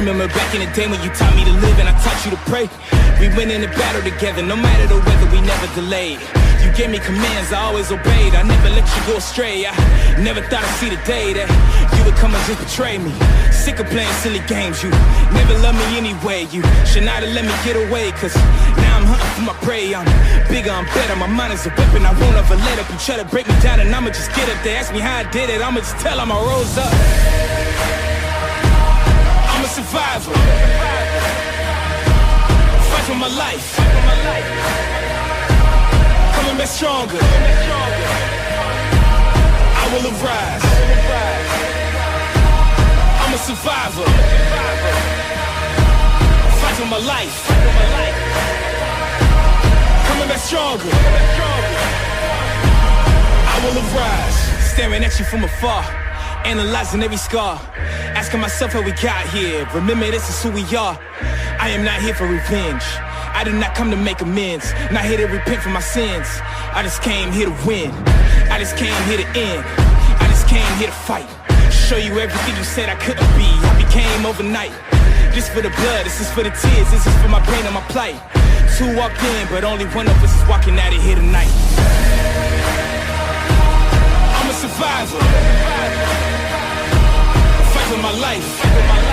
Remember back in the day when you taught me to live and I taught you to pray. We went in the battle together, no matter the weather, we never delayed. You gave me commands, I always obeyed. I never let you go astray. I never thought I'd see the day that you would come and just betray me. Sick of playing silly games, you never loved me anyway. You should not have let me get away, cause now I'm hunting for my prey. I'm bigger, I'm better, my mind is a weapon. I won't ever let up. You try to break me down and I'ma just get up there. Ask me how I did it, I'ma just tell them I rose up. I'm a survivor. Fight for my life. Coming back stronger. I will arise. I'm a survivor. Fight for my life. Coming back stronger. I will arise. Staring at you from afar, analyzing every scar, asking myself how we got here. Remember, this is who we are. I am not here for revenge. I did not come to make amends. Not here to repent for my sins. I just came here to win. I just came here to end. I just came here to fight. Show you everything you said I couldn't be. I became overnight. This for the blood, this is for the tears, this is for my pain and my plight. Two walked in, but only one of us is walking out of here tonight. I'm a survivor. Fight for my life.